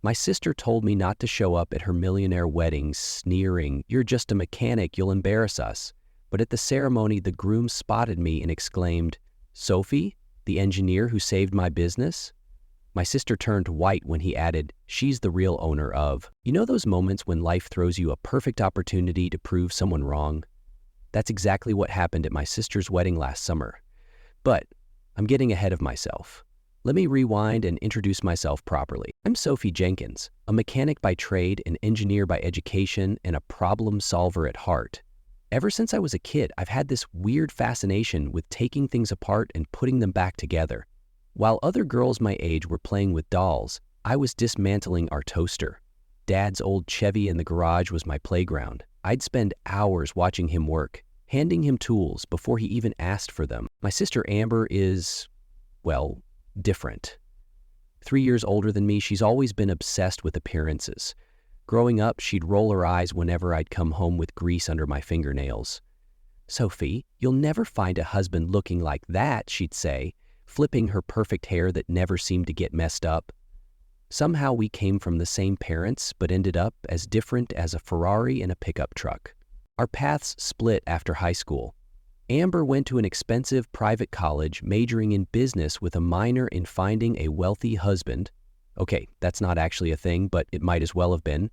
My sister told me not to show up at her millionaire wedding, sneering, "You're just a mechanic, you'll embarrass us." But at the ceremony, the groom spotted me and exclaimed, "Sophie, the engineer who saved my business?" My sister turned white when he added, "She's the real owner of." You know those moments when life throws you a perfect opportunity to prove someone wrong? That's exactly what happened at my sister's wedding last summer. But I'm getting ahead of myself. Let me rewind and introduce myself properly. I'm Sophie Jenkins, a mechanic by trade, an engineer by education, and a problem solver at heart. Ever since I was a kid, I've had this weird fascination with taking things apart and putting them back together. While other girls my age were playing with dolls, I was dismantling our toaster. Dad's old Chevy in the garage was my playground. I'd spend hours watching him work, handing him tools before he even asked for them. My sister Amber is, well, different. 3 years older than me, she's always been obsessed with appearances. Growing up, she'd roll her eyes whenever I'd come home with grease under my fingernails. "Sophie, you'll never find a husband looking like that," she'd say, flipping her perfect hair that never seemed to get messed up. Somehow we came from the same parents, but ended up as different as a Ferrari and a pickup truck. Our paths split after high school. Amber went to an expensive private college majoring in business with a minor in finding a wealthy husband. Okay, that's not actually a thing, but it might as well have been.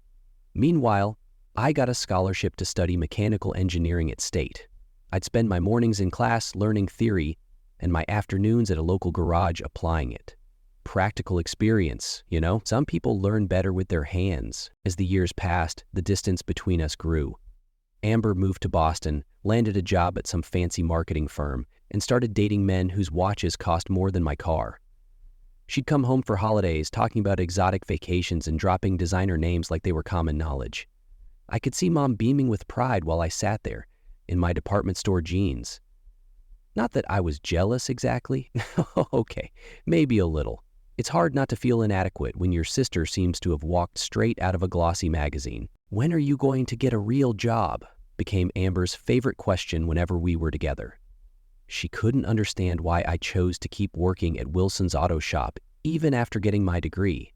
Meanwhile, I got a scholarship to study mechanical engineering at State. I'd spend my mornings in class learning theory and my afternoons at a local garage applying it. Practical experience, you know? Some people learn better with their hands. As the years passed, the distance between us grew. Amber moved to Boston, landed a job at some fancy marketing firm, and started dating men whose watches cost more than my car. She'd come home for holidays talking about exotic vacations and dropping designer names like they were common knowledge. I could see Mom beaming with pride while I sat there, in my department store jeans. Not that I was jealous exactly. Okay, maybe a little. It's hard not to feel inadequate when your sister seems to have walked straight out of a glossy magazine. "When are you going to get a real job?" became Amber's favorite question whenever we were together. She couldn't understand why I chose to keep working at Wilson's auto shop even after getting my degree.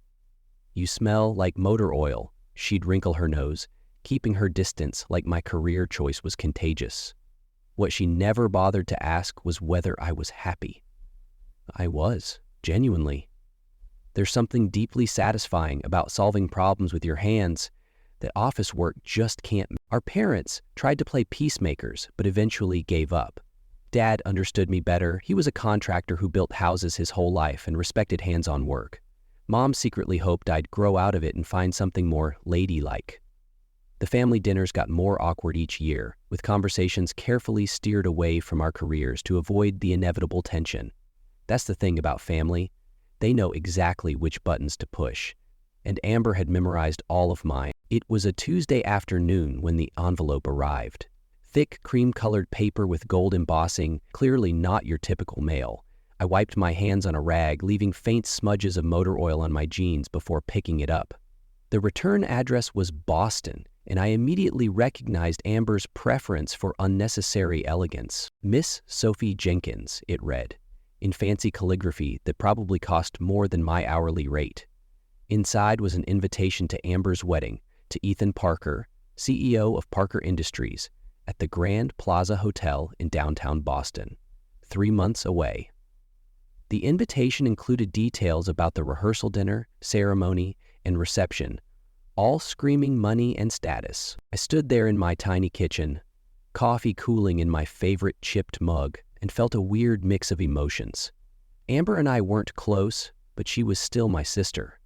"You smell like motor oil," she'd wrinkle her nose, keeping her distance like my career choice was contagious. What she never bothered to ask was whether I was happy. I was, genuinely. There's something deeply satisfying about solving problems with your hands that office work just can't. Our parents tried to play peacemakers, but eventually gave up. Dad understood me better. He was a contractor who built houses his whole life and respected hands-on work. Mom secretly hoped I'd grow out of it and find something more ladylike. The family dinners got more awkward each year, with conversations carefully steered away from our careers to avoid the inevitable tension. That's the thing about family. They know exactly which buttons to push, and Amber had memorized all of mine. It was a Tuesday afternoon when the envelope arrived. Thick, cream-colored paper with gold embossing, clearly not your typical mail. I wiped my hands on a rag, leaving faint smudges of motor oil on my jeans before picking it up. The return address was Boston, and I immediately recognized Amber's preference for unnecessary elegance. "Miss Sophie Jenkins," it read, in fancy calligraphy that probably cost more than my hourly rate. Inside was an invitation to Amber's wedding, to Ethan Parker, CEO of Parker Industries, at the Grand Plaza Hotel in downtown Boston, 3 months away. The invitation included details about the rehearsal dinner, ceremony, and reception, all screaming money and status. I stood there in my tiny kitchen, coffee cooling in my favorite chipped mug, and felt a weird mix of emotions. Amber and I weren't close, but she was still my sister.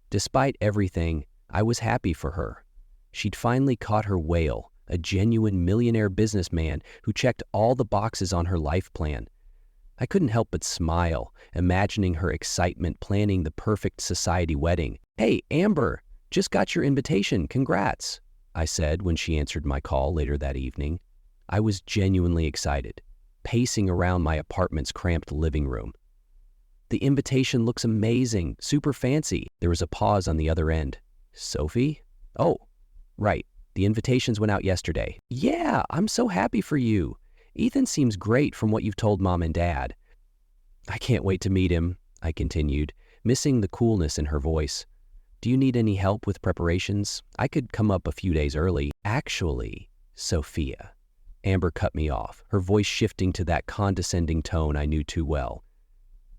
Despite everything, I was happy for her. She'd finally caught her whale, a genuine millionaire businessman who checked all the boxes on her life plan. I couldn't help but smile, imagining her excitement planning the perfect society wedding. "Hey, Amber, just got your invitation, congrats," I said when she answered my call later that evening. I was genuinely excited, pacing around my apartment's cramped living room. "The invitation looks amazing, super fancy." There was a pause on the other end. "Sophie? Oh, right, the invitations went out yesterday." "Yeah, I'm so happy for you. Ethan seems great from what you've told Mom and Dad." "I can't wait to meet him," I continued, missing the coolness in her voice. Do you need any help with preparations? I could come up a few days early. Actually, Sophia. Amber cut me off, her voice shifting to that condescending tone I knew too well.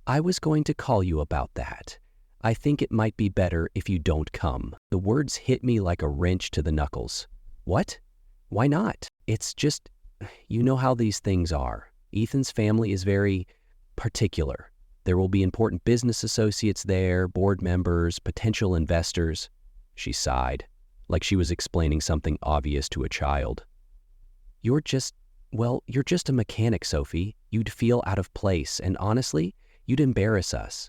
I was going to call you about that. I think it might be better if you don't come. The words hit me like a wrench to the knuckles. What? Why not? It's just, you know how these things are. Ethan's family is very particular. There will be important business associates there, board members, potential investors. She sighed, like she was explaining something obvious to a child. You're just a mechanic, Sophie. You'd feel out of place, and honestly, you'd embarrass us.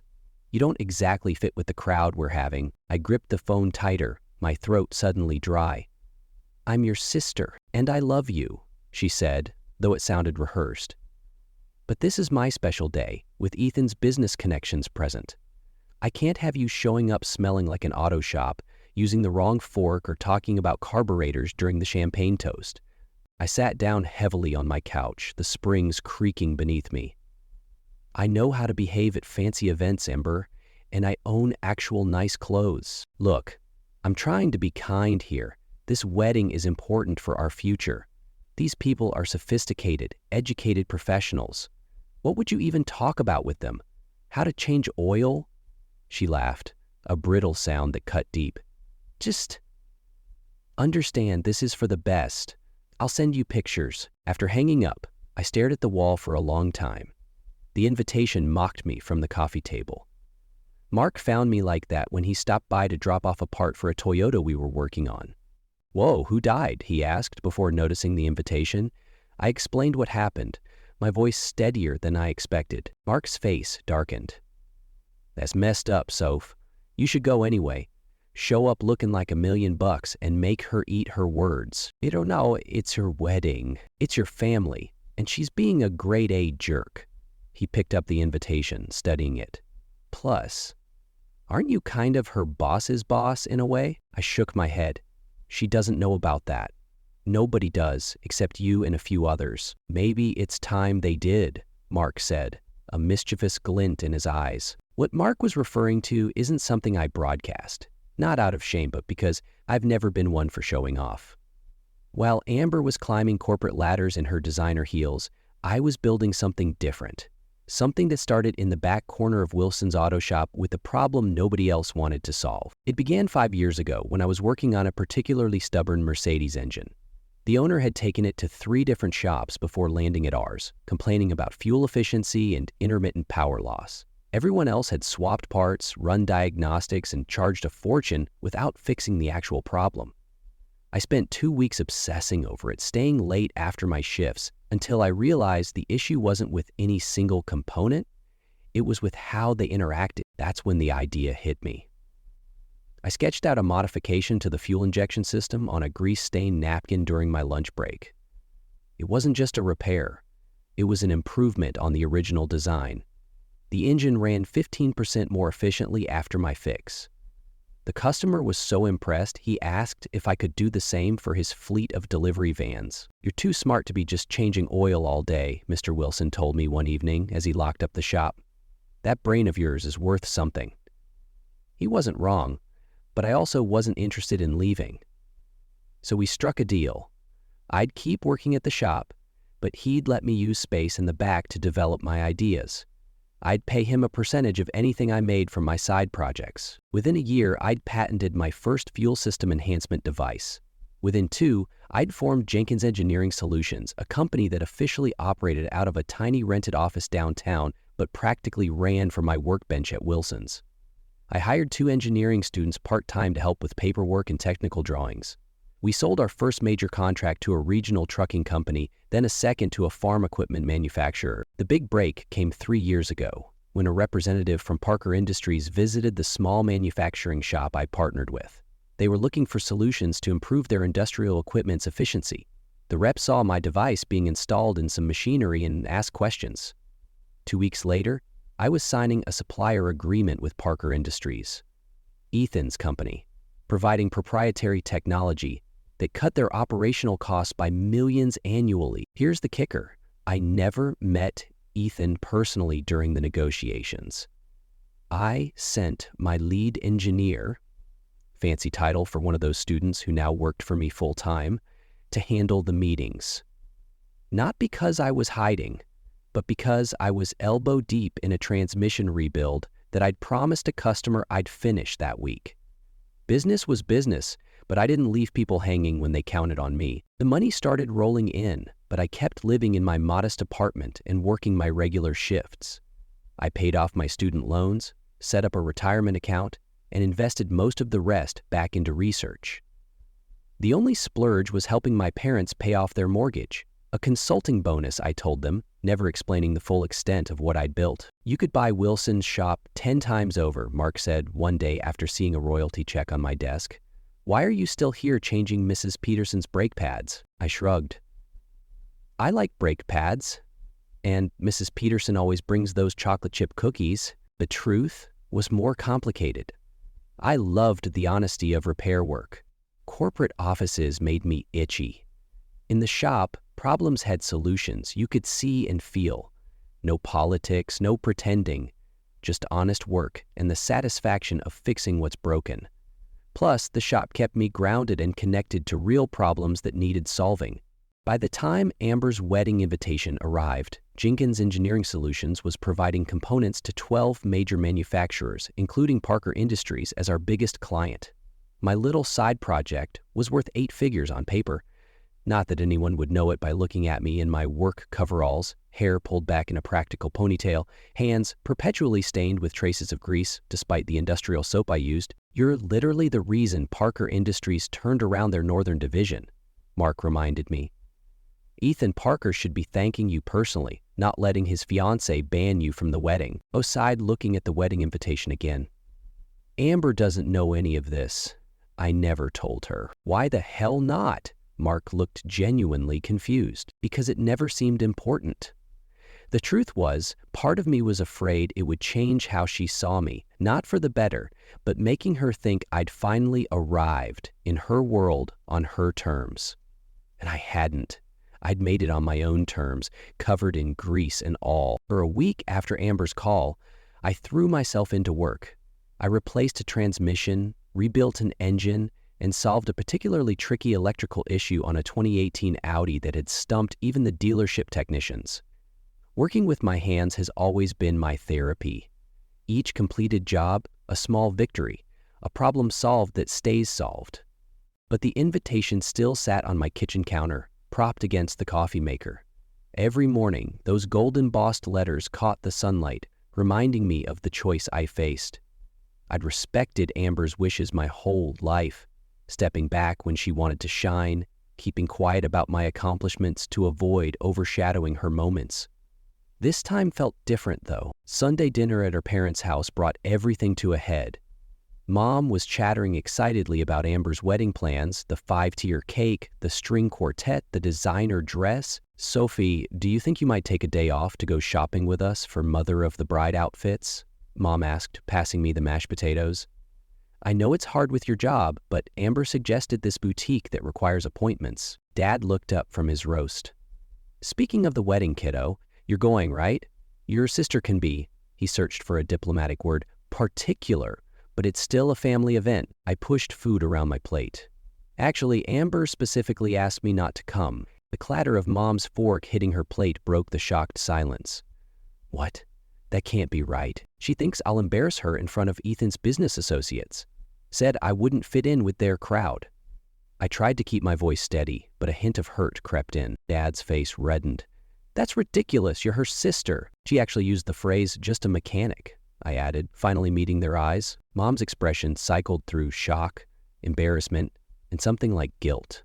You don't exactly fit with the crowd we're having. I gripped the phone tighter, my throat suddenly dry. I'm your sister, and I love you, she said, though it sounded rehearsed. But this is my special day, with Ethan's business connections present. I can't have you showing up smelling like an auto shop, using the wrong fork, or talking about carburetors during the champagne toast. I sat down heavily on my couch, the springs creaking beneath me. I know how to behave at fancy events, Ember, and I own actual nice clothes. Look, I'm trying to be kind here. This wedding is important for our future. These people are sophisticated, educated professionals. What would you even talk about with them? How to change oil? She laughed, a brittle sound that cut deep. Just understand this is for the best. I'll send you pictures. After hanging up, I stared at the wall for a long time. The invitation mocked me from the coffee table. Mark found me like that when he stopped by to drop off a part for a Toyota we were working on. Whoa, who died? He asked before noticing the invitation. I explained what happened, my voice steadier than I expected. Mark's face darkened. That's messed up, Soph. You should go anyway. Show up looking like $1,000,000 and make her eat her words. You don't know, it's her wedding. It's your family, and she's being a grade A jerk. He picked up the invitation, studying it. Plus, aren't you kind of her boss's boss in a way? I shook my head. She doesn't know about that. Nobody does, except you and a few others. Maybe it's time they did, Mark said, a mischievous glint in his eyes. What Mark was referring to isn't something I broadcast. Not out of shame, but because I've never been one for showing off. While Amber was climbing corporate ladders in her designer heels, I was building something different. Something that started in the back corner of Wilson's auto shop with a problem nobody else wanted to solve. It began 5 years ago when I was working on a particularly stubborn Mercedes engine. The owner had taken it to 3 different shops before landing at ours, complaining about fuel efficiency and intermittent power loss. Everyone else had swapped parts, run diagnostics, and charged a fortune without fixing the actual problem. I spent 2 weeks obsessing over it, staying late after my shifts, until I realized the issue wasn't with any single component, it was with how they interacted. That's when the idea hit me. I sketched out a modification to the fuel injection system on a grease-stained napkin during my lunch break. It wasn't just a repair, it was an improvement on the original design. The engine ran 15% more efficiently after my fix. The customer was so impressed, he asked if I could do the same for his fleet of delivery vans. You're too smart to be just changing oil all day, Mr. Wilson told me one evening as he locked up the shop. That brain of yours is worth something. He wasn't wrong, but I also wasn't interested in leaving. So we struck a deal. I'd keep working at the shop, but he'd let me use space in the back to develop my ideas. I'd pay him a percentage of anything I made from my side projects. Within a year, I'd patented my first fuel system enhancement device. Within 2, I'd formed Jenkins Engineering Solutions, a company that officially operated out of a tiny rented office downtown, but practically ran from my workbench at Wilson's. I hired 2 engineering students part-time to help with paperwork and technical drawings. We sold our first major contract to a regional trucking company, then a second to a farm equipment manufacturer. The big break came 3 years ago, when a representative from Parker Industries visited the small manufacturing shop I partnered with. They were looking for solutions to improve their industrial equipment's efficiency. The rep saw my device being installed in some machinery and asked questions. 2 weeks later, I was signing a supplier agreement with Parker Industries, Ethan's company, providing proprietary technology that cut their operational costs by millions annually. Here's the kicker. I never met Ethan personally during the negotiations. I sent my lead engineer, fancy title for one of those students who now worked for me full-time, to handle the meetings. Not because I was hiding, but because I was elbow deep in a transmission rebuild that I'd promised a customer I'd finish that week. Business was business, but I didn't leave people hanging when they counted on me. The money started rolling in, but I kept living in my modest apartment and working my regular shifts. I paid off my student loans, set up a retirement account, and invested most of the rest back into research. The only splurge was helping my parents pay off their mortgage, a consulting bonus, I told them, never explaining the full extent of what I'd built. "You could buy Wilson's shop 10 times over," Mark said one day after seeing a royalty check on my desk. "Why are you still here changing Mrs. Peterson's brake pads?" I shrugged. "I like brake pads, and Mrs. Peterson always brings those chocolate chip cookies." The truth was more complicated. I loved the honesty of repair work. Corporate offices made me itchy. In the shop, problems had solutions you could see and feel. No politics, no pretending, just honest work and the satisfaction of fixing what's broken. Plus, the shop kept me grounded and connected to real problems that needed solving. By the time Amber's wedding invitation arrived, Jenkins Engineering Solutions was providing components to 12 major manufacturers, including Parker Industries as our biggest client. My little side project was worth 8 figures on paper. Not that anyone would know it by looking at me in my work coveralls, hair pulled back in a practical ponytail, hands perpetually stained with traces of grease despite the industrial soap I used. "You're literally the reason Parker Industries turned around their northern division," Mark reminded me. "Ethan Parker should be thanking you personally, not letting his fiancée ban you from the wedding." I sighed, looking at the wedding invitation again. "Amber doesn't know any of this. I never told her." "Why the hell not?" Mark looked genuinely confused. "Because it never seemed important." The truth was, part of me was afraid it would change how she saw me, not for the better, but making her think I'd finally arrived in her world on her terms. And I hadn't. I'd made it on my own terms, covered in grease and all. For a week after Amber's call, I threw myself into work. I replaced a transmission, rebuilt an engine, and solved a particularly tricky electrical issue on a 2018 Audi that had stumped even the dealership technicians. Working with my hands has always been my therapy. Each completed job, a small victory, a problem solved that stays solved. But the invitation still sat on my kitchen counter, propped against the coffee maker. Every morning, those gold-embossed letters caught the sunlight, reminding me of the choice I faced. I'd respected Amber's wishes my whole life, stepping back when she wanted to shine, keeping quiet about my accomplishments to avoid overshadowing her moments. This time felt different, though. Sunday dinner at her parents' house brought everything to a head. Mom was chattering excitedly about Amber's wedding plans, the 5-tier cake, the string quartet, the designer dress. "Sophie, do you think you might take a day off to go shopping with us for mother of the bride outfits?" Mom asked, passing me the mashed potatoes. "I know it's hard with your job, but Amber suggested this boutique that requires appointments." Dad looked up from his roast. "Speaking of the wedding, kiddo, you're going, right? Your sister can be," he searched for a diplomatic word, "particular, but it's still a family event." I pushed food around my plate. "Actually, Amber specifically asked me not to come." The clatter of Mom's fork hitting her plate broke the shocked silence. "What? That can't be right. She thinks I'll embarrass her in front of Ethan's business associates. Said I wouldn't fit in with their crowd." I tried to keep my voice steady, but a hint of hurt crept in. Dad's face reddened. "That's ridiculous. You're her sister." She actually used the phrase, "just a mechanic," I added, finally meeting their eyes. Mom's expression cycled through shock, embarrassment, and something like guilt.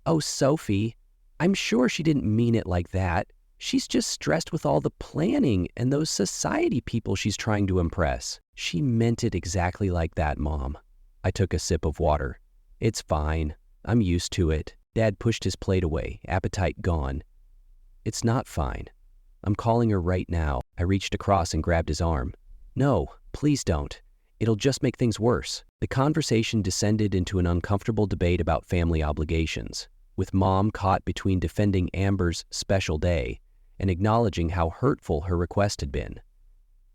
"Oh, Sophie, I'm sure she didn't mean it like that. She's just stressed with all the planning and those society people she's trying to impress." "She meant it exactly like that, Mom." I took a sip of water. "It's fine. I'm used to it." Dad pushed his plate away, appetite gone. "It's not fine. I'm calling her right now." I reached across and grabbed his arm. "No, please don't. It'll just make things worse." The conversation descended into an uncomfortable debate about family obligations, with Mom caught between defending Amber's special day and acknowledging how hurtful her request had been.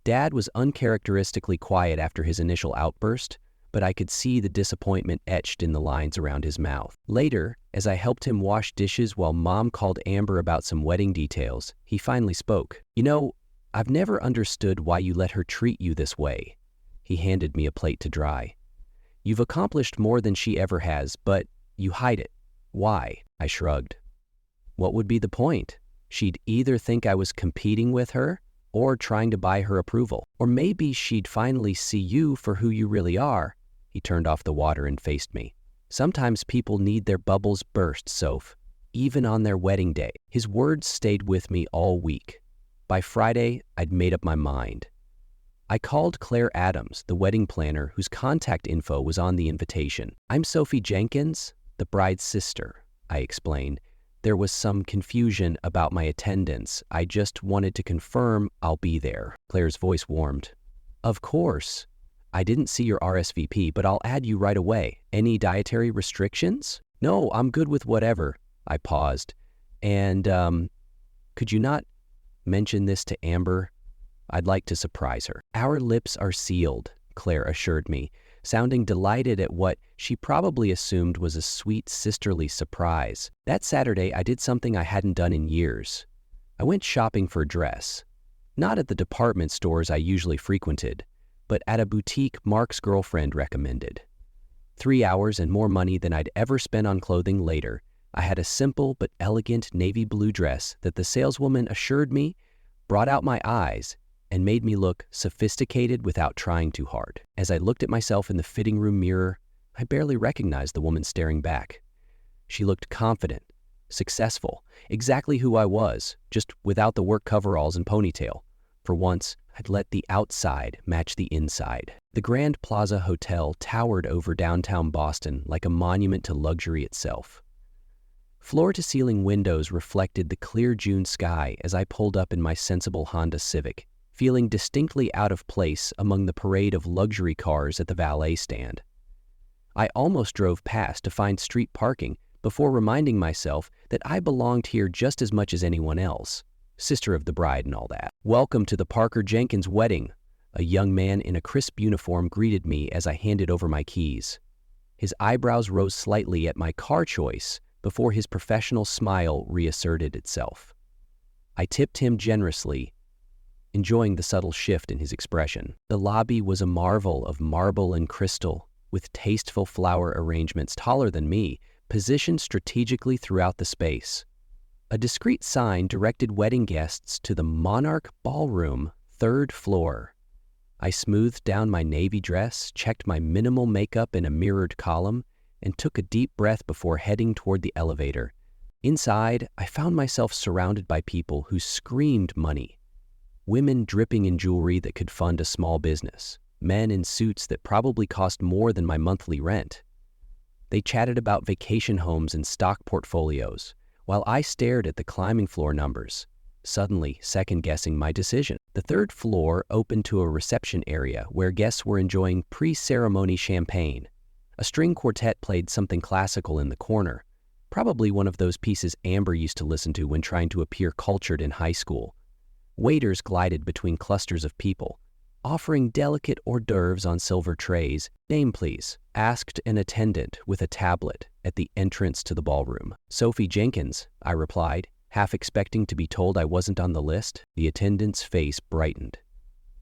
Dad was uncharacteristically quiet after his initial outburst, but I could see the disappointment etched in the lines around his mouth. Later, as I helped him wash dishes while Mom called Amber about some wedding details, he finally spoke. "You know, I've never understood why you let her treat you this way." He handed me a plate to dry. "You've accomplished more than she ever has, but you hide it. Why?" I shrugged. What would be the point? She'd either think I was competing with her or trying to buy her approval. Or maybe she'd finally see you for who you really are. He turned off the water and faced me. "Sometimes people need their bubbles burst, Soph, even on their wedding day." His words stayed with me all week. By Friday, I'd made up my mind. I called Claire Adams, the wedding planner whose contact info was on the invitation. "I'm Sophie Jenkins, the bride's sister," I explained. "There was some confusion about my attendance. I just wanted to confirm I'll be there." Claire's voice warmed. "Of course. I didn't see your RSVP, but I'll add you right away. Any dietary restrictions?" "No, I'm good with whatever." I paused. "And, could you not mention this to Amber? I'd like to surprise her." "Our lips are sealed," Claire assured me, sounding delighted at what she probably assumed was a sweet sisterly surprise. That Saturday, I did something I hadn't done in years. I went shopping for a dress. Not at the department stores I usually frequented, but at a boutique Mark's girlfriend recommended. 3 hours and more money than I'd ever spent on clothing later, I had a simple but elegant navy blue dress that the saleswoman assured me brought out my eyes and made me look sophisticated without trying too hard. As I looked at myself in the fitting room mirror, I barely recognized the woman staring back. She looked confident, successful, exactly who I was, just without the work coveralls and ponytail. For once, I'd let the outside match the inside. The Grand Plaza Hotel towered over downtown Boston like a monument to luxury itself. Floor-to-ceiling windows reflected the clear June sky as I pulled up in my sensible Honda Civic, feeling distinctly out of place among the parade of luxury cars at the valet stand. I almost drove past to find street parking before reminding myself that I belonged here just as much as anyone else, sister of the bride and all that. "Welcome to the Parker Jenkins wedding," a young man in a crisp uniform greeted me as I handed over my keys. His eyebrows rose slightly at my car choice before his professional smile reasserted itself. I tipped him generously, enjoying the subtle shift in his expression. The lobby was a marvel of marble and crystal, with tasteful flower arrangements taller than me, positioned strategically throughout the space. A discreet sign directed wedding guests to the Monarch Ballroom, 3rd floor. I smoothed down my navy dress, checked my minimal makeup in a mirrored column, and took a deep breath before heading toward the elevator. Inside, I found myself surrounded by people who screamed money. Women dripping in jewelry that could fund a small business. Men in suits that probably cost more than my monthly rent. They chatted about vacation homes and stock portfolios, while I stared at the climbing floor numbers, suddenly second-guessing my decision. The 3rd floor opened to a reception area where guests were enjoying pre-ceremony champagne. A string quartet played something classical in the corner, probably one of those pieces Amber used to listen to when trying to appear cultured in high school. Waiters glided between clusters of people, offering delicate hors d'oeuvres on silver trays. "Name, please," asked an attendant with a tablet at the entrance to the ballroom. "Sophie Jenkins," I replied, half expecting to be told I wasn't on the list. The attendant's face brightened.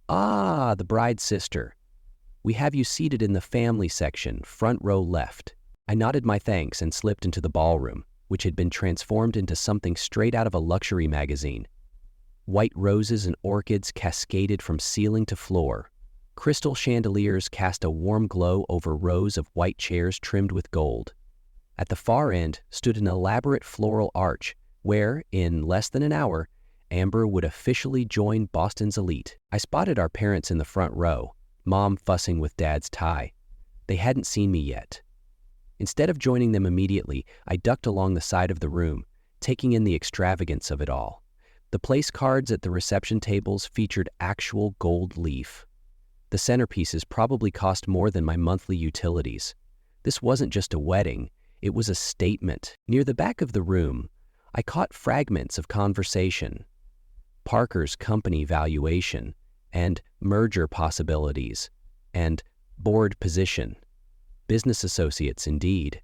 "Ah, the bride's sister. We have you seated in the family section, front row left." I nodded my thanks and slipped into the ballroom, which had been transformed into something straight out of a luxury magazine. White roses and orchids cascaded from ceiling to floor. Crystal chandeliers cast a warm glow over rows of white chairs trimmed with gold. At the far end stood an elaborate floral arch where, in less than an hour, Amber would officially join Boston's elite. I spotted our parents in the front row, Mom fussing with Dad's tie. They hadn't seen me yet. Instead of joining them immediately, I ducked along the side of the room, taking in the extravagance of it all. The place cards at the reception tables featured actual gold leaf. The centerpieces probably cost more than my monthly utilities. This wasn't just a wedding, it was a statement. Near the back of the room, I caught fragments of conversation. Parker's company valuation, and merger possibilities, and board position. Business associates, indeed.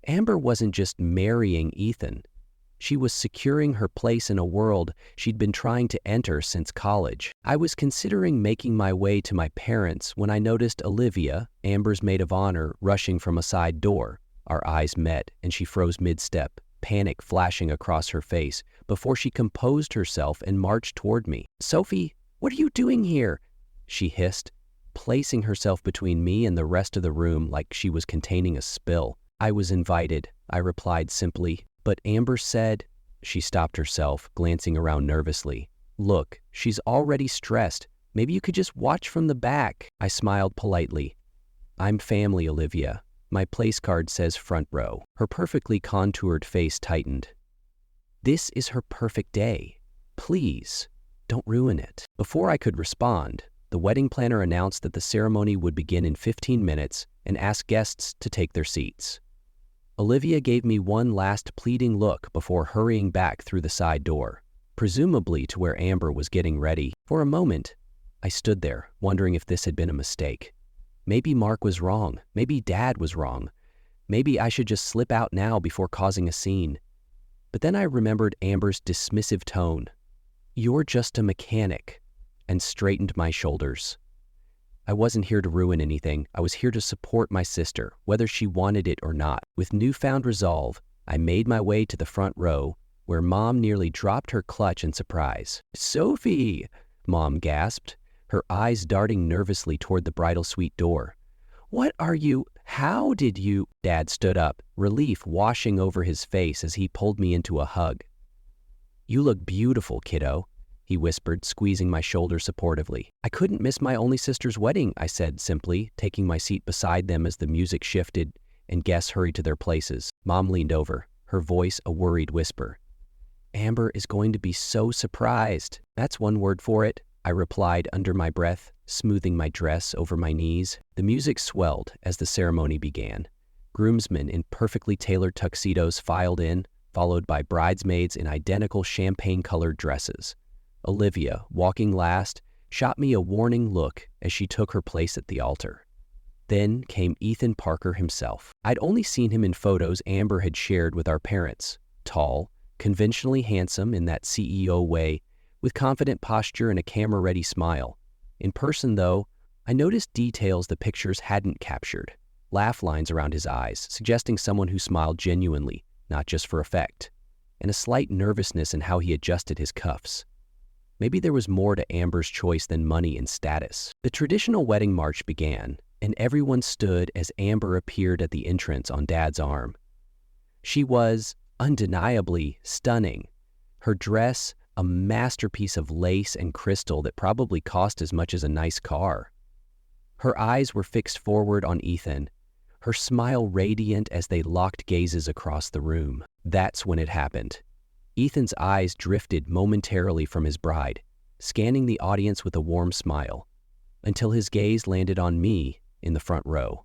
Amber wasn't just marrying Ethan. She was securing her place in a world she'd been trying to enter since college. I was considering making my way to my parents when I noticed Olivia, Amber's maid of honor, rushing from a side door. Our eyes met, and she froze mid-step, panic flashing across her face, before she composed herself and marched toward me. "Sophie, what are you doing here?" she hissed, placing herself between me and the rest of the room like she was containing a spill. "I was invited," I replied simply. "But Amber said—" She stopped herself, glancing around nervously. "Look, she's already stressed. Maybe you could just watch from the back." I smiled politely. "I'm family, Olivia. My place card says front row." Her perfectly contoured face tightened. "This is her perfect day. Please, don't ruin it." Before I could respond, the wedding planner announced that the ceremony would begin in 15 minutes and asked guests to take their seats. Olivia gave me one last pleading look before hurrying back through the side door, presumably to where Amber was getting ready. For a moment, I stood there, wondering if this had been a mistake. Maybe Mark was wrong. Maybe Dad was wrong. Maybe I should just slip out now before causing a scene. But then I remembered Amber's dismissive tone. "You're just a mechanic," and straightened my shoulders. I wasn't here to ruin anything. I was here to support my sister, whether she wanted it or not. With newfound resolve, I made my way to the front row, where Mom nearly dropped her clutch in surprise. "Sophie!" Mom gasped, her eyes darting nervously toward the bridal suite door. "What are you— How did you—" Dad stood up, relief washing over his face as he pulled me into a hug. "You look beautiful, kiddo," he whispered, squeezing my shoulder supportively. "I couldn't miss my only sister's wedding," I said simply, taking my seat beside them as the music shifted and guests hurried to their places. Mom leaned over, her voice a worried whisper. "Amber is going to be so surprised." "That's one word for it," I replied under my breath, smoothing my dress over my knees. The music swelled as the ceremony began. Groomsmen in perfectly tailored tuxedos filed in, followed by bridesmaids in identical champagne-colored dresses. Olivia, walking last, shot me a warning look as she took her place at the altar. Then came Ethan Parker himself. I'd only seen him in photos Amber had shared with our parents. Tall, conventionally handsome in that CEO way, with confident posture and a camera-ready smile. In person, though, I noticed details the pictures hadn't captured. Laugh lines around his eyes, suggesting someone who smiled genuinely, not just for effect, and a slight nervousness in how he adjusted his cuffs. Maybe there was more to Amber's choice than money and status. The traditional wedding march began, and everyone stood as Amber appeared at the entrance on Dad's arm. She was undeniably stunning. Her dress, a masterpiece of lace and crystal that probably cost as much as a nice car. Her eyes were fixed forward on Ethan, her smile radiant as they locked gazes across the room. That's when it happened. Ethan's eyes drifted momentarily from his bride, scanning the audience with a warm smile, until his gaze landed on me in the front row.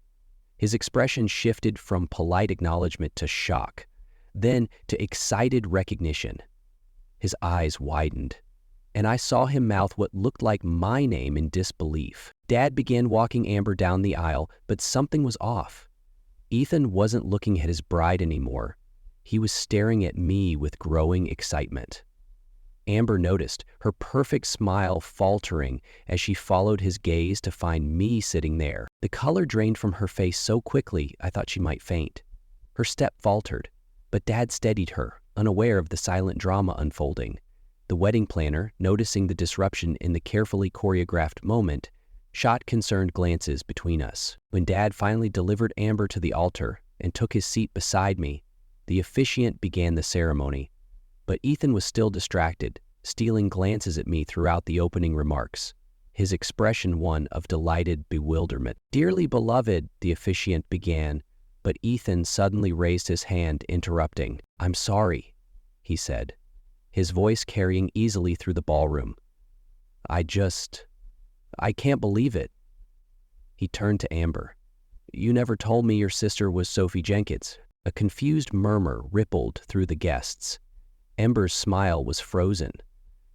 His expression shifted from polite acknowledgement to shock, then to excited recognition. His eyes widened, and I saw him mouth what looked like my name in disbelief. Dad began walking Amber down the aisle, but something was off. Ethan wasn't looking at his bride anymore. He was staring at me with growing excitement. Amber noticed, her perfect smile faltering as she followed his gaze to find me sitting there. The color drained from her face so quickly I thought she might faint. Her step faltered, but Dad steadied her, unaware of the silent drama unfolding. The wedding planner, noticing the disruption in the carefully choreographed moment, shot concerned glances between us. When Dad finally delivered Amber to the altar and took his seat beside me, the officiant began the ceremony. But Ethan was still distracted, stealing glances at me throughout the opening remarks, his expression one of delighted bewilderment. "Dearly beloved," the officiant began, but Ethan suddenly raised his hand, interrupting. "I'm sorry," he said, his voice carrying easily through the ballroom. I can't believe it." He turned to Amber. "You never told me your sister was Sophie Jenkins." A confused murmur rippled through the guests. Amber's smile was frozen,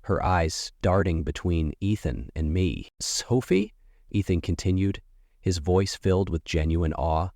her eyes darting between Ethan and me. "Sophie?" Ethan continued, his voice filled with genuine awe.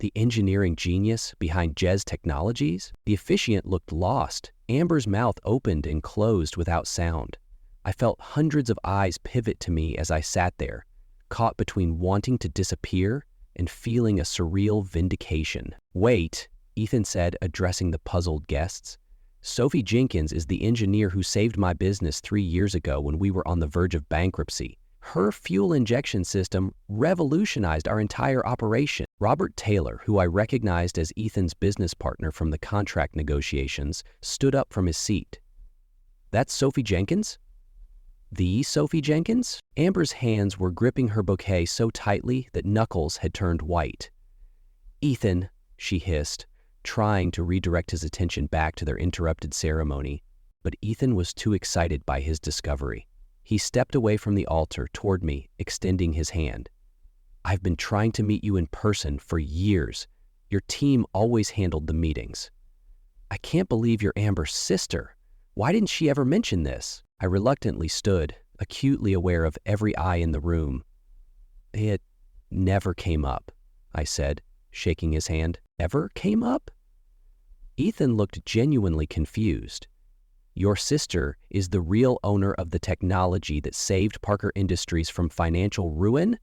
The engineering genius behind Jez Technologies? The officiant looked lost. Amber's mouth opened and closed without sound. I felt hundreds of eyes pivot to me as I sat there, caught between wanting to disappear and feeling a surreal vindication. "Wait," Ethan said, addressing the puzzled guests. "Sophie Jenkins is the engineer who saved my business 3 years ago when we were on the verge of bankruptcy. Her fuel injection system revolutionized our entire operation." Robert Taylor, who I recognized as Ethan's business partner from the contract negotiations, stood up from his seat. "That's Sophie Jenkins?" "The Sophie Jenkins?" Amber's hands were gripping her bouquet so tightly that knuckles had turned white. "Ethan," she hissed, trying to redirect his attention back to their interrupted ceremony. But Ethan was too excited by his discovery. He stepped away from the altar toward me, extending his hand. "I've been trying to meet you in person for years. Your team always handled the meetings." "I can't believe you're Amber's sister. Why didn't she ever mention this?" I reluctantly stood, acutely aware of every eye in the room. "It never came up," I said, shaking his hand. "Ever came up?" Ethan looked genuinely confused. "Your sister is the real owner of the technology that saved Parker Industries from financial ruin?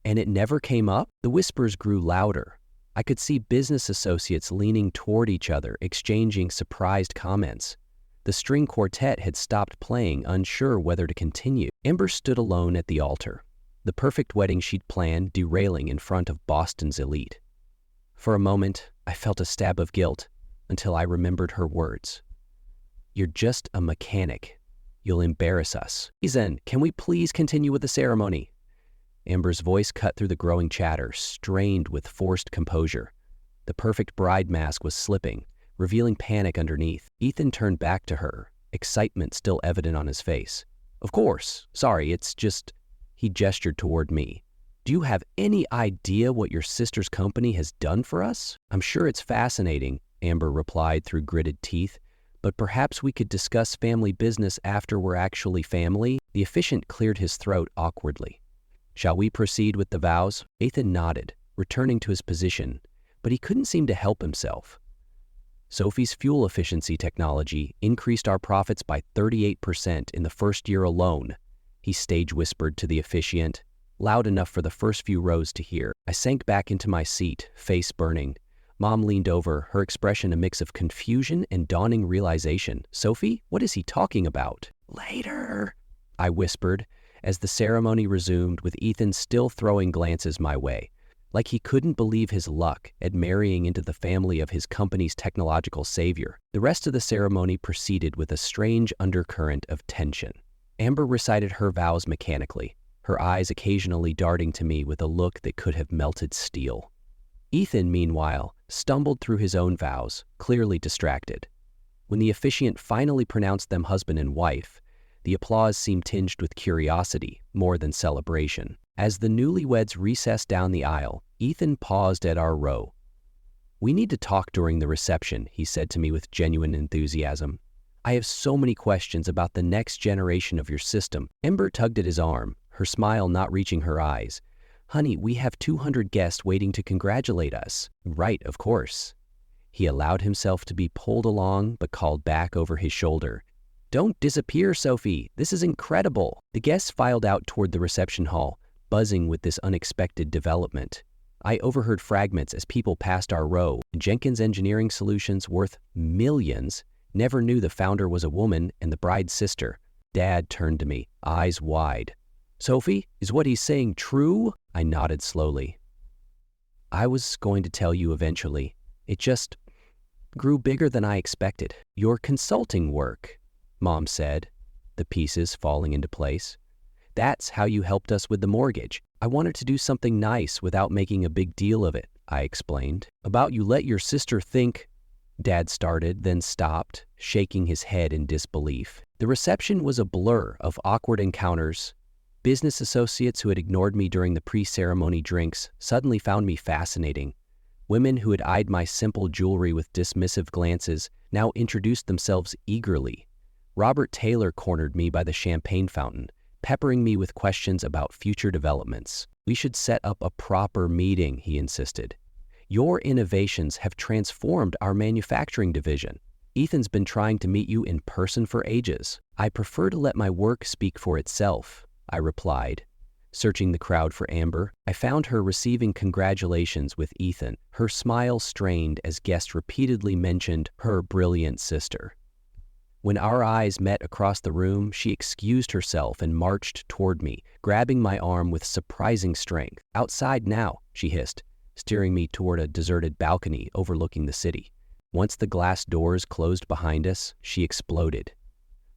And it never came up?" The whispers grew louder. I could see business associates leaning toward each other, exchanging surprised comments. The string quartet had stopped playing, unsure whether to continue. Amber stood alone at the altar, the perfect wedding she'd planned derailing in front of Boston's elite. For a moment, I felt a stab of guilt until I remembered her words. "You're just a mechanic. You'll embarrass us." "Ethan, can we please continue with the ceremony?" Amber's voice cut through the growing chatter, strained with forced composure. The perfect bride mask was slipping, revealing panic underneath. Ethan turned back to her, excitement still evident on his face. "Of course. Sorry, it's just..." He gestured toward me. "Do you have any idea what your sister's company has done for us?" "I'm sure it's fascinating," Amber replied through gritted teeth. "But perhaps we could discuss family business after we're actually family." The officiant cleared his throat awkwardly. "Shall we proceed with the vows?" Ethan nodded, returning to his position, but he couldn't seem to help himself. "Sophie's fuel efficiency technology increased our profits by 38% in the first year alone," he stage-whispered to the officiant, loud enough for the first few rows to hear. I sank back into my seat, face burning. Mom leaned over, her expression a mix of confusion and dawning realization. "Sophie, what is he talking about?" "Later," I whispered, as the ceremony resumed with Ethan still throwing glances my way, like he couldn't believe his luck at marrying into the family of his company's technological savior. The rest of the ceremony proceeded with a strange undercurrent of tension. Amber recited her vows mechanically, her eyes occasionally darting to me with a look that could have melted steel. Ethan, meanwhile, stumbled through his own vows, clearly distracted. When the officiant finally pronounced them husband and wife, the applause seemed tinged with curiosity more than celebration. As the newlyweds recessed down the aisle, Ethan paused at our row. "We need to talk during the reception," he said to me with genuine enthusiasm. "I have so many questions about the next generation of your system." Amber tugged at his arm, her smile not reaching her eyes. "Honey, we have 200 guests waiting to congratulate us." "Right, of course." He allowed himself to be pulled along, but called back over his shoulder. "Don't disappear, Sophie. This is incredible." The guests filed out toward the reception hall, buzzing with this unexpected development. I overheard fragments as people passed our row. Jenkins Engineering Solutions, worth millions, never knew the founder was a woman and the bride's sister. Dad turned to me, eyes wide. "Sophie, is what he's saying true?" I nodded slowly. "I was going to tell you eventually. It just grew bigger than I expected." "Your consulting work," Mom said, the pieces falling into place. "That's how you helped us with the mortgage." "I wanted to do something nice without making a big deal of it," I explained. "About you let your sister think..." Dad started, then stopped, shaking his head in disbelief. The reception was a blur of awkward encounters. Business associates who had ignored me during the pre-ceremony drinks suddenly found me fascinating. Women who had eyed my simple jewelry with dismissive glances now introduced themselves eagerly. Robert Taylor cornered me by the champagne fountain, peppering me with questions about future developments. We should set up a proper meeting, he insisted. Your innovations have transformed our manufacturing division. Ethan's been trying to meet you in person for ages. I prefer to let my work speak for itself, I replied. Searching the crowd for Amber, I found her receiving congratulations with Ethan, her smile strained as guests repeatedly mentioned her brilliant sister. When our eyes met across the room, she excused herself and marched toward me, grabbing my arm with surprising strength. Outside now, she hissed, steering me toward a deserted balcony overlooking the city. Once the glass doors closed behind us, she exploded.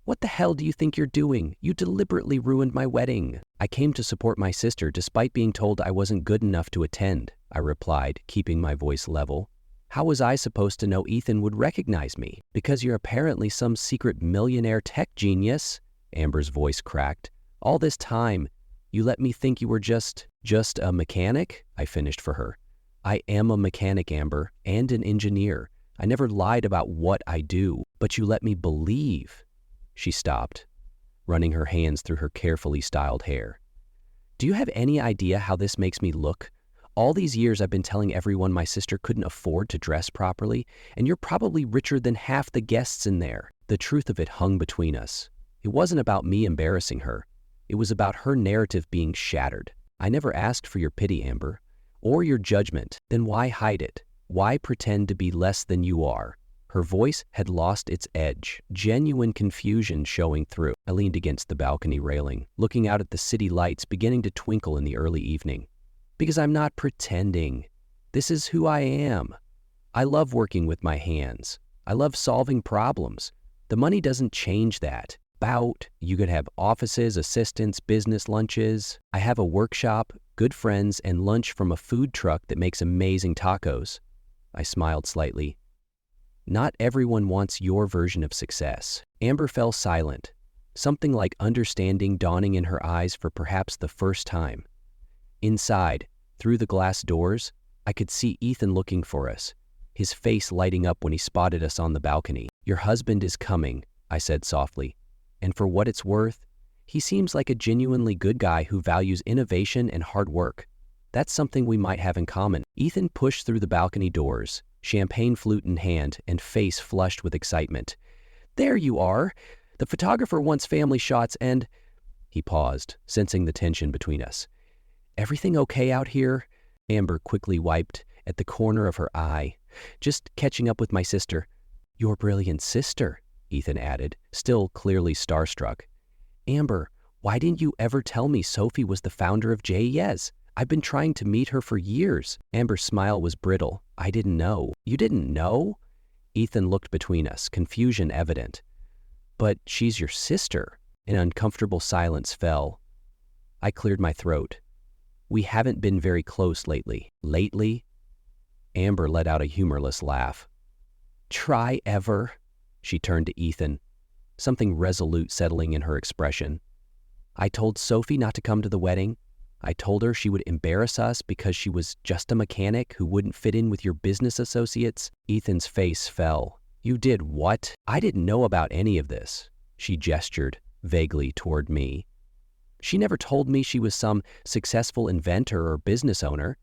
What the hell do you think you're doing? You deliberately ruined my wedding. I came to support my sister despite being told I wasn't good enough to attend, I replied, keeping my voice level. How was I supposed to know Ethan would recognize me? Because you're apparently some secret millionaire tech genius, Amber's voice cracked. All this time, you let me think you were just a mechanic? I finished for her. I am a mechanic, Amber, and an engineer. I never lied about what I do, but you let me believe. She stopped, running her hands through her carefully styled hair. Do you have any idea how this makes me look? All these years I've been telling everyone my sister couldn't afford to dress properly, and you're probably richer than half the guests in there. The truth of it hung between us. It wasn't about me embarrassing her. It was about her narrative being shattered. I never asked for your pity, Amber, or your judgment. Then why hide it? Why pretend to be less than you are? Her voice had lost its edge, genuine confusion showing through. I leaned against the balcony railing, looking out at the city lights beginning to twinkle in the early evening. Because I'm not pretending. This is who I am. I love working with my hands. I love solving problems. The money doesn't change that. You could have offices, assistants, business lunches. I have a workshop, good friends, and lunch from a food truck that makes amazing tacos. I smiled slightly. Not everyone wants your version of success. Amber fell silent, something like understanding dawning in her eyes for perhaps the first time. Inside, through the glass doors, I could see Ethan looking for us, his face lighting up when he spotted us on the balcony. Your husband is coming, I said softly. And for what it's worth, he seems like a genuinely good guy who values innovation and hard work. That's something we might have in common. Ethan pushed through the balcony doors, champagne flute in hand and face flushed with excitement. There you are! The photographer wants family shots and… He paused, sensing the tension between us. Everything okay out here? Amber quickly wiped at the corner of her eye. Just catching up with my sister. Your brilliant sister, Ethan added, still clearly starstruck. Amber, why didn't you ever tell me Sophie was the founder of JES? I've been trying to meet her for years. Amber's smile was brittle. I didn't know. You didn't know? Ethan looked between us, confusion evident. But she's your sister. An uncomfortable silence fell. I cleared my throat. We haven't been very close lately. Lately? Amber let out a humorless laugh. Try ever? She turned to Ethan, something resolute settling in her expression. I told Sophie not to come to the wedding. I told her she would embarrass us because she was just a mechanic who wouldn't fit in with your business associates. Ethan's face fell. You did what? I didn't know about any of this. She gestured vaguely toward me. She never told me she was some successful inventor or business owner.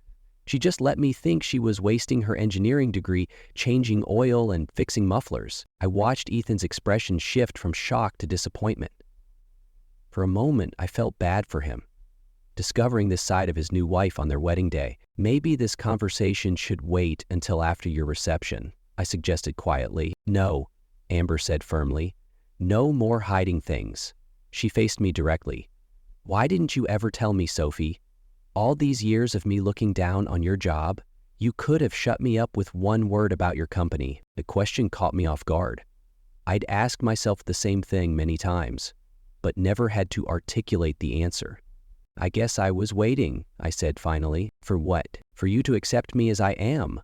She just let me think she was wasting her engineering degree changing oil and fixing mufflers. I watched Ethan's expression shift from shock to disappointment. For a moment, I felt bad for him, discovering this side of his new wife on their wedding day. Maybe this conversation should wait until after your reception, I suggested quietly. No, Amber said firmly. No more hiding things. She faced me directly. Why didn't you ever tell me, Sophie? All these years of me looking down on your job, you could have shut me up with one word about your company. The question caught me off guard. I'd asked myself the same thing many times, but never had to articulate the answer. I guess I was waiting, I said finally. For what? For you to accept me as I am,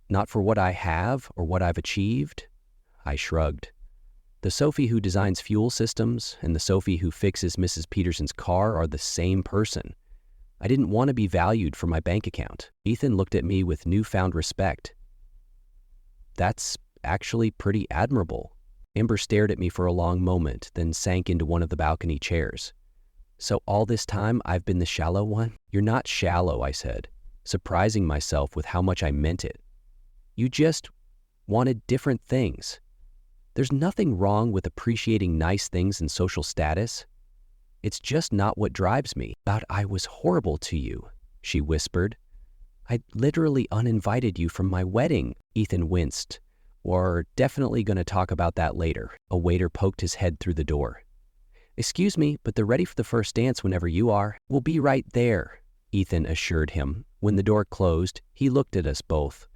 not for what I have or what I've achieved? I shrugged. The Sophie who designs fuel systems and the Sophie who fixes Mrs. Peterson's car are the same person. I didn't want to be valued for my bank account. Ethan looked at me with newfound respect. That's actually pretty admirable. Amber stared at me for a long moment, then sank into one of the balcony chairs. So all this time I've been the shallow one? You're not shallow, I said, surprising myself with how much I meant it. You just wanted different things. There's nothing wrong with appreciating nice things and social status. It's just not what drives me. But I was horrible to you, she whispered. I literally uninvited you from my wedding. Ethan winced. We're definitely going to talk about that later. A waiter poked his head through the door. Excuse me, but they're ready for the first dance whenever you are. We'll be right there, Ethan assured him. When the door closed, he looked at us both.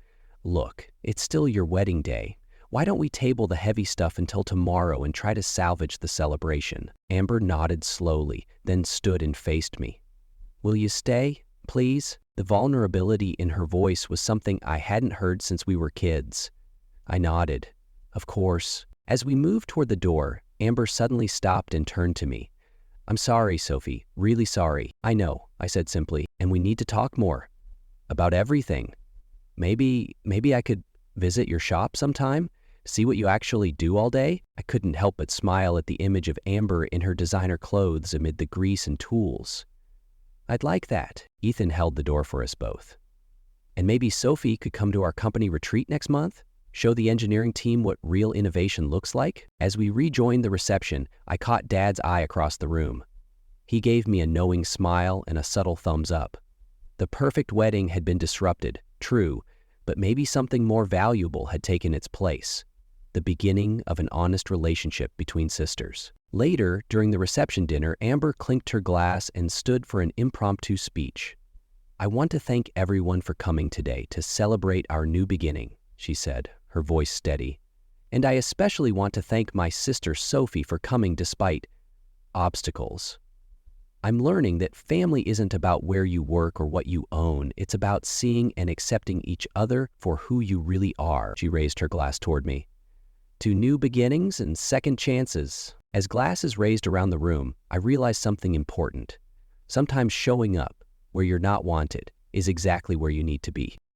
Look, it's still your wedding day. Why don't we table the heavy stuff until tomorrow and try to salvage the celebration? Amber nodded slowly, then stood and faced me. Will you stay, please? The vulnerability in her voice was something I hadn't heard since we were kids. I nodded. Of course. As we moved toward the door, Amber suddenly stopped and turned to me. I'm sorry, Sophie. Really sorry. I know, I said simply, and we need to talk more. About everything. Maybe I could visit your shop sometime? See what you actually do all day? I couldn't help but smile at the image of Amber in her designer clothes amid the grease and tools. I'd like that. Ethan held the door for us both. And maybe Sophie could come to our company retreat next month? Show the engineering team what real innovation looks like? As we rejoined the reception, I caught Dad's eye across the room. He gave me a knowing smile and a subtle thumbs up. The perfect wedding had been disrupted, true, but maybe something more valuable had taken its place. The beginning of an honest relationship between sisters. Later, during the reception dinner, Amber clinked her glass and stood for an impromptu speech. I want to thank everyone for coming today to celebrate our new beginning, she said, her voice steady. And I especially want to thank my sister Sophie for coming despite obstacles. I'm learning that family isn't about where you work or what you own. It's about seeing and accepting each other for who you really are. She raised her glass toward me. To new beginnings and second chances. As glasses raised around the room, I realized something important. Sometimes showing up where you're not wanted is exactly where you need to be.